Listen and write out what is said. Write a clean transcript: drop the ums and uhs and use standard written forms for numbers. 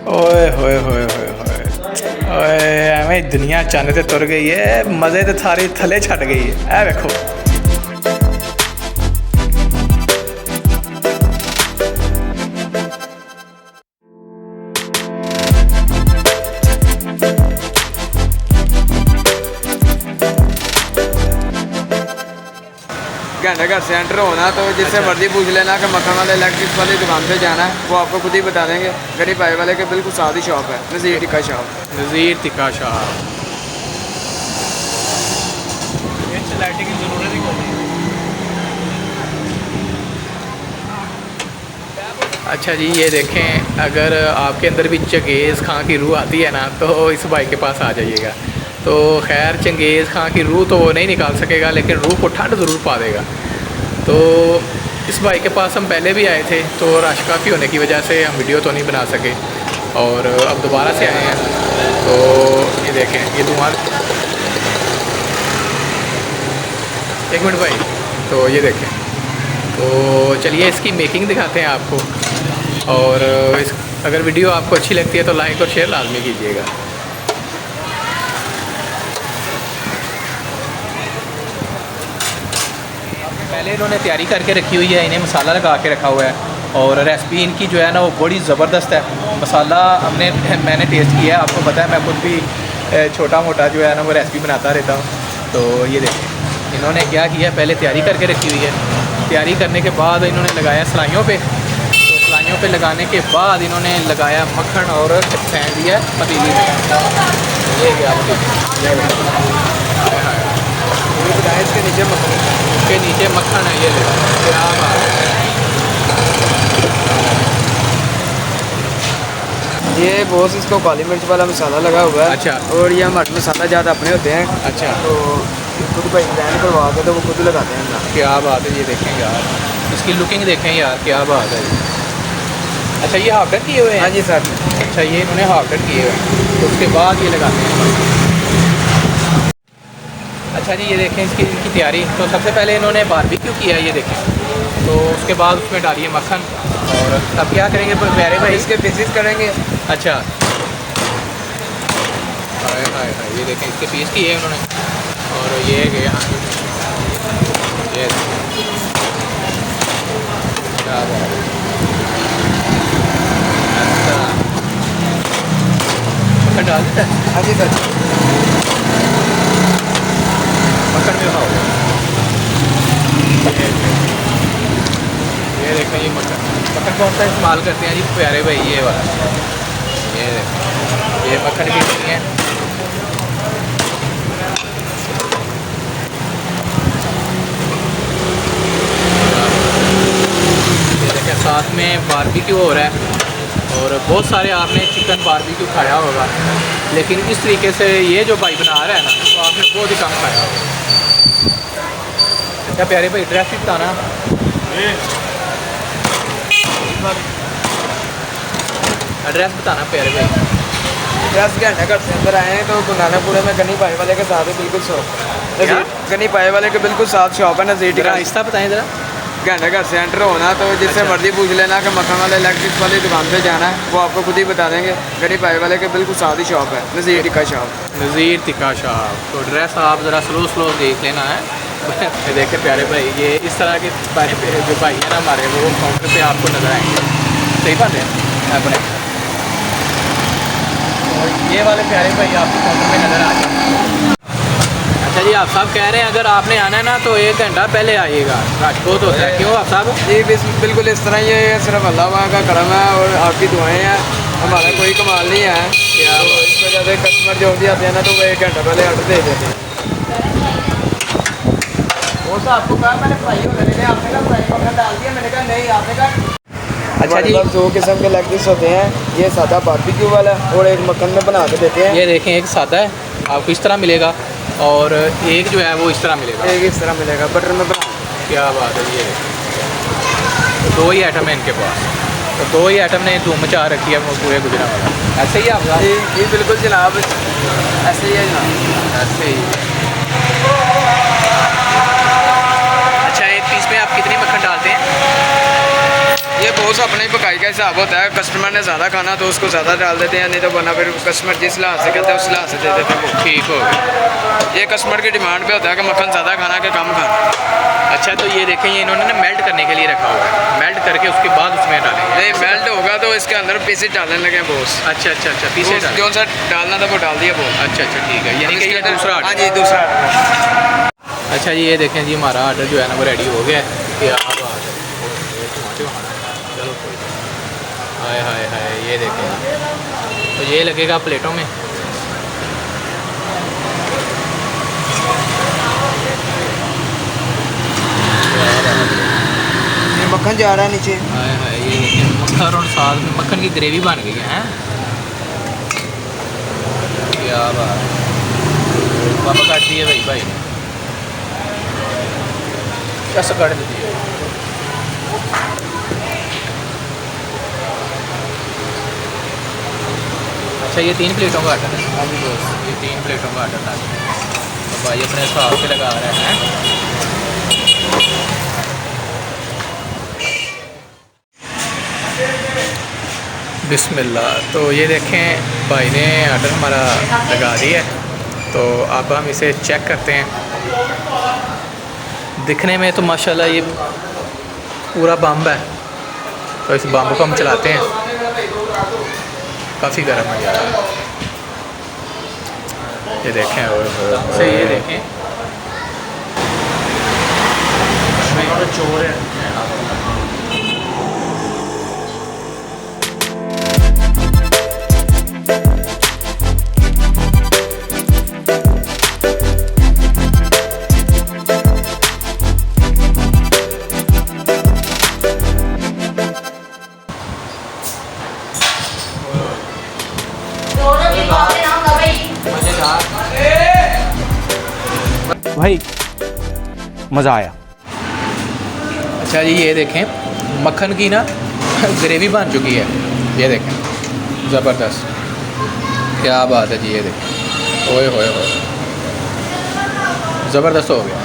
ओए होए होए होए होए ओए एवें दुनिया चन्न ते तुर गई है, मज़े ते सारी थले छड़ गई है। ए वेखो घंटा घर से एंटर होना तो जिससे मर्जी पूछ लेना कि मक्खन वाले इलेक्ट्रिक्स वाली दुकान पे जाना है, वो आपको खुद ही बता देंगे। गरीब भाई वाले के बिल्कुल साथ ही शॉप है, नज़ीर टिक्का शॉप। नज़ीर टिक्का शॉप। लाइटिंग की ज़रूरत ही नहीं। अच्छा जी, ये देखें, अगर आपके अंदर भी चंगेज़ खां की रूह आती है ना, तो इस भाई के पास आ जाइएगा। तो खैर चंगेज़ खां की रूह तो वो नहीं निकाल सकेगा, लेकिन रूह को ठंड ज़रूर पा देगा। तो इस भाई के पास हम पहले भी आए थे, तो रश काफ़ी होने की वजह से हम वीडियो तो नहीं बना सके, और अब दोबारा से आए हैं। तो ये देखें, ये धुआं, एक मिनट भाई, तो ये देखें, तो चलिए इसकी मेकिंग दिखाते हैं आपको। और अगर वीडियो आपको अच्छी लगती है तो लाइक और शेयर लाजमी कीजिएगा। पहले इन्होंने तैयारी करके रखी हुई है, इन्हें मसाला लगा के रखा हुआ है, और रेसिपी इनकी जो है ना वो बड़ी ज़बरदस्त है। मसाला मैंने टेस्ट किया है, आपको पता है मैं खुद भी छोटा मोटा जो है ना वो रेसिपी बनाता रहता हूँ। तो ये देखें, इन्होंने क्या किया, पहले तैयारी करके रखी हुई है। तैयारी करने के बाद इन्होंने लगाया सलाइयों पे, तो सलाइयों पे लगाने के बाद इन्होंने लगाया मक्खन और फेंक दिया पतीली में। ये गया इसके नीचे मक्खन, इसके नीचे मक्खन है, ये क्या बात है। ये बॉस इसको काली मिर्च वाला मसाला लगा हुआ है। अच्छा। और ये हमारे मसाला ज़्यादा अपने होते हैं। अच्छा। तो खुद भाई डिज़ाइन करवा के तो वो खुद लगाते हैं ना। क्या बात है, ये देखें यार, इसकी लुकिंग देखें यार, क्या बात है। अच्छा, ये हाफ कट किए हुए हैं? हाँ जी सर। अच्छा, ये इन्होंने हाफ कट किए हुए हैं, तो उसके बाद ये लगाते हैं। अच्छा जी, ये देखें इसकी इनकी तैयारी। तो सबसे पहले इन्होंने बारबेक्यू किया है, ये देखें, तो उसके बाद उसमें डालिए मक्खन, और अब क्या करेंगे प्यारे भाई? इसके पीसेस करेंगे। अच्छा, हाय हाय हाय, ये देखें इसके पीस किए हैं उन्होंने, और ये गया ये क्या बात है। अच्छा, मक्खन डाल देता है? हाँ जी सर। मक्खन में खाओ। ये देखें, ये मक्खन कौन सा इस्तेमाल करते हैं जी प्यारे भाई? ये वाला, ये मक्खन की टिक्की है। ये देखें, साथ में बारबेक्यू हो रहा है, और बहुत सारे आपने चिकन बारबेक्यू खाया होगा, लेकिन इस तरीके से ये जो भाई बना रहा है ना, तो आपने बहुत ही कम खाया होगा। क्या प्यारे भाई, एड्रेस भी बताना। एड्रेस बताना प्यारे भाई। 10 घंटे घर से अंदर आए हैं तो गुनानापुरे में गनी भाई वाले के साथ ही बिल्कुल शॉप, गनी भाई वाले के बिल्कुल साथ शॉप है नज़ीर टिक्का। आहिस्ता बताएं ज़रा। घंटे घर से एंटर होना तो जिससे अच्छा। मर्जी पूछ लेना कि मक्खन वाले इलेक्ट्रिक्स वाली दुकान पे जाना है, वो आपको खुद ही बता देंगे। गरीब भाई वाले के बिल्कुल साथ ही शॉप है, नज़ीर टिक्का शॉप। नज़ीर टिक्का शॉप। तो एड्रेस आप ज़रा स्लो देख लेना है। ये देखे प्यारे भाई, ये इस तरह के बारे पे जो भाई है ना हमारे, वो काउंटर पे आपको नज़र आएंगे। सही बात है अपने, और ये वाले प्यारे भाई आपको काउंटर पे नज़र आ जाएंगे। अच्छा जी, आप साहब कह रहे हैं अगर आपने आना है ना तो 1 घंटा पहले आइएगा, रश बहुत होता है। क्यों आप साहब? जी बिल्कुल इस तरह, ये सिर्फ अल्लाह वहाँ का करम है और आपकी दुआएं हैं, हमारा कोई कमाल नहीं है। क्या इस वजह से कस्टमर जो भी आते हैं ना तो वो 1 घंटा पहले ऑर्डर दे देते हैं। वो तो आपको कहा मैंने फ्राई होने देने, आपने कहा फ्राई होने डाल दिया, मैंने कहा नहीं, आपने कहा। अच्छा जी, 2 किस्म के लेग पीस होते हैं, ये सादा बारबेक्यू वाला और एक मक्खन में बना के देते हैं। ये देखें, एक सादा है आपको इस तरह मिलेगा, और एक जो है वो इस तरह मिलेगा। एक इस तरह मिलेगा बटर में बना। क्या बात है। ये तो 2 ही आइटम है इनके पास, तो 2 ही आइटम ने धूम मचा रखी है वो पूरे गुजरात वाला। ऐसे ही आप साहब? जी बिल्कुल जनाब, ऐसे ही है जनाब, ऐसे ही। अच्छा, एक पीस में आप कितनी मक्खन डालते हैं? ये बहुत अपने पकाई का हिसाब होता है, कस्टमर ने ज़्यादा खाना तो उसको ज़्यादा डाल देते हैं, नहीं तो वरना फिर कस्टमर जिस लिहाज से कहते हैं उस लिहाज से दे देते हैं। ठीक हो गया। ये कस्टमर की डिमांड पे होता है कि मक्खन ज़्यादा खाना के कम खाना। अच्छा तो ये देखें, ये इन्होंने ना मेल्ट करने के लिए रखा हुआ है, मेल्ट करके उसके बाद उसमें डालेंगे। नहीं मेल्ट होगा तो इसके अंदर पीसेज डालने लगे बहुत। अच्छा अच्छा अच्छा, पीसेज जो सा डालना था वो डाल दिया बहुत। अच्छा अच्छा ठीक है, यानी कि ये दूसरा हाँ ऑर्डर। जी दूसरा। अच्छा जी ये देखें जी, हमारा ऑर्डर जो है ना वो रेडी हो गया है। क्या बात है, टमाटर खाना है। चलो कोई नहीं। हाय हाय हाय, ये देखें तो ये लगेगा प्लेटों में। ये मक्खन जा रहा है नीचे। हाय हाय, ये देखें मक्खन और साथ में मक्खन की ग्रेवी बन गई है। क्या बात है, पापा काट दिए भाई भाई ने, कैसे काट दिए। अच्छा ये 3 प्लेटों का ऑर्डर है। हाँ जी बॉस। ये 3 प्लेटों का ऑर्डर था तो भाई अपने हिसाब से लगा रहे हैं। बिस्मिल्लाह। तो ये देखें भाई ने ऑर्डर हमारा लगा दिया है, तो अब हम इसे चेक करते हैं। दिखने में तो माशाल्लाह ये पूरा बम्ब है, तो इस बम्ब को हम चलाते हैं। काफ़ी गर्म है यार, ये देखें। से ये देखें चोर है। भाई मज़ा आया। अच्छा जी ये देखें मक्खन की ना ग्रेवी बन चुकी है, ये देखें ज़बरदस्त। क्या बात है जी, ये देखें ओए होए होए, ज़बरदस्त हो गया।